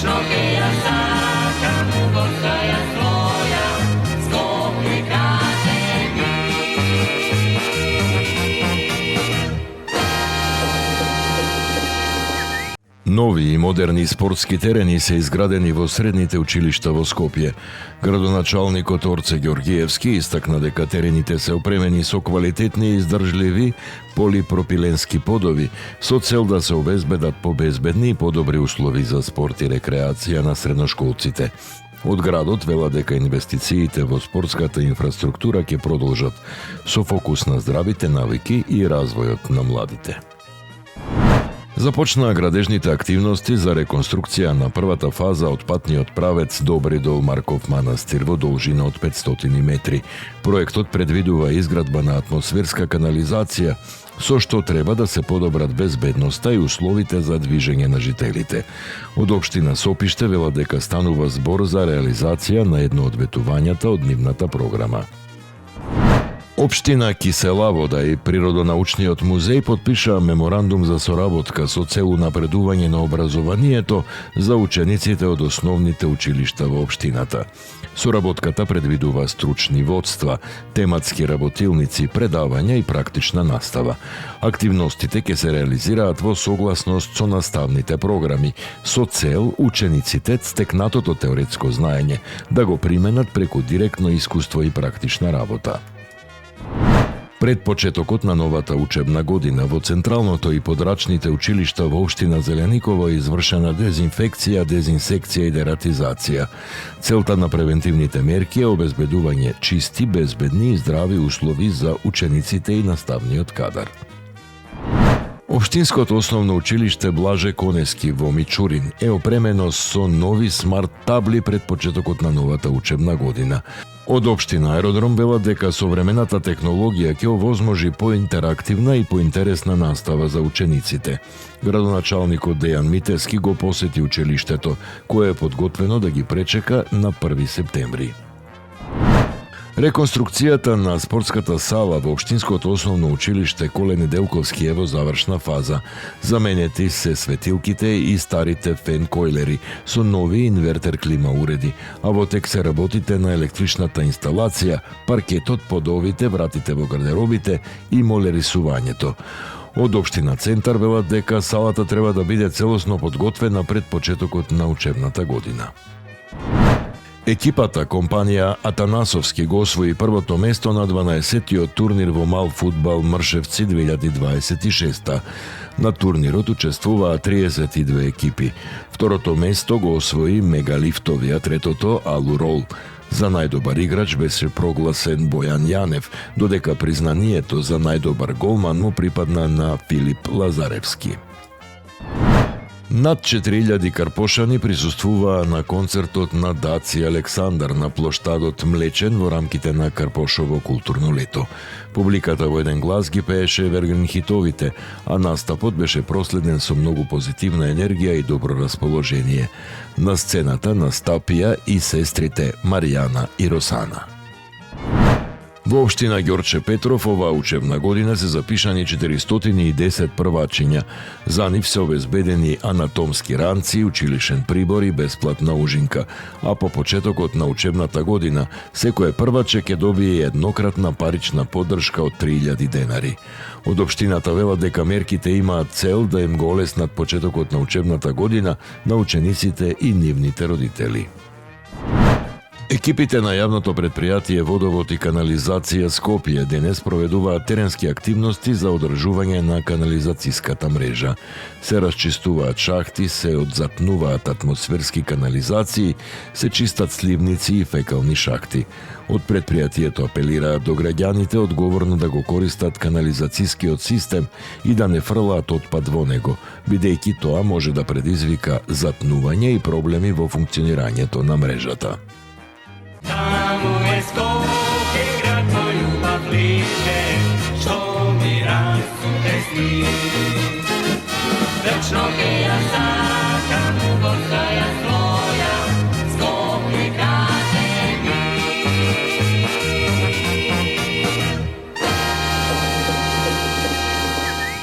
Вечно ке ја сакам, горка ја своја, Скопје каже ми. Нови и модерни спортски терени се изградени во средните училишта во Скопје. Градоначалникот Орце Ѓоргиевски истакна дека терените се опремени со квалитетни и издржливи полипропиленски подови со цел да се обезбедат побезбедни и подобри услови за спорт и рекреација на средношколците. Од градот велат дека инвестициите во спортската инфраструктура ќе продолжат со фокус на здравите навики и развојот на младите. Започнаа градежните активности за реконструкција на првата фаза од патниот правец Добридол Марков манастир во должина од 500 метри. Проектот предвидува изградба на атмосферска канализација, со што треба да се подобрат безбедноста и условите за движење на жителите. Од општина Сопиште велат дека станува збор за реализација на едно од ветувањата од нивната програма. Општина Кисела Вода и Природонаучниот музеј подпишаа меморандум за соработка со цел напредување на образованието за учениците од основните училишта во општината. Соработката предвидува стручни водства, тематски работилници, предавања и практична настава. Активностите ќе се реализираат во согласност со наставните програми, со цел учениците стекнатото теоретско знаење да го применат преку директно искуство и практична работа. Пред почетокот на новата учебна година во централното и подрачните училишта во општина Зеленикова е извршена дезинфекција, дезинсекција и дератизација. Целта на превентивните мерки е обезбедување чисти, безбедни и здрави услови за учениците и наставниот кадар. Општинското основно училиште Блаже Конески во Мичурин е опремено со нови смарт табли пред почетокот на новата учебна година. Од општина Аеродром велат дека современата технологија ќе овозможи поинтерактивна и поинтересна настава за учениците. Градоначалникот Дејан Митевски го посети училиштето, кое е подготвено да ги пречека на 1 септември. Реконструкцијата на спортската сала во општинското основно училиште Коле Неделковски е во завршна фаза. Заменети се светилките и старите фен којлери со нови инвертер клима уреди, а во тек се работите на електричната инсталација, паркетот, подовите, вратите во гардеробите и молерисувањето. Од општина Центар велат дека салата треба да биде целосно подготвена пред почетокот на учебната година. Екипата компанија Атанасовски го освои првото место на 12-тиот турнир во мал фудбал Мршевци 2026. На турнирот учествуваа 32 екипи. Второто место го освои Мегалифтови, а третото Алурол. За најдобар играч беше прогласен Бојан Јанев, додека признанието за најдобар голман му припадна на Филип Лазаревски. Над 4000 карпошани присуствуваа на концертот на Даци Александар на плоштадот Млечен во рамките на Карпошово културно лето. Публиката во еден глас ги пееше Евергрин хитовите, а настапот беше проследен со многу позитивна енергија и добро расположение. На сцената настапија и сестрите Маријана и Росана. Во општина Ѓорче Петров оваа учебна година се запишани 410 првачиња. За нив се обезбедени анатомски ранци, училишен прибор и бесплатна ужинка, а по почетокот на учебната година секој прваче ќе добие еднократна парична поддршка од 3000 денари. Од општината велат дека мерките имаат цел да им го олеснат почетокот на учебната година на учениците и нивните родители. Екипите на јавното предпријатие Водовод и канализација Скопје денес проведуваат теренски активности за одржување на канализацијската мрежа. Се расчистуваат шахти, се одзапнуваат атмосферски канализации, се чистат сливници и фекални шахти. Од предпријатието апелираат до граѓаните одговорно да го користат канализацијскиот систем и да не фрлаат отпад во него, бидејќи тоа може да предизвика затнување и проблеми во функционирањето на мрежата. Таму е Скопје, град мој љубав лише, што ми расу тесни. Вечно ке ја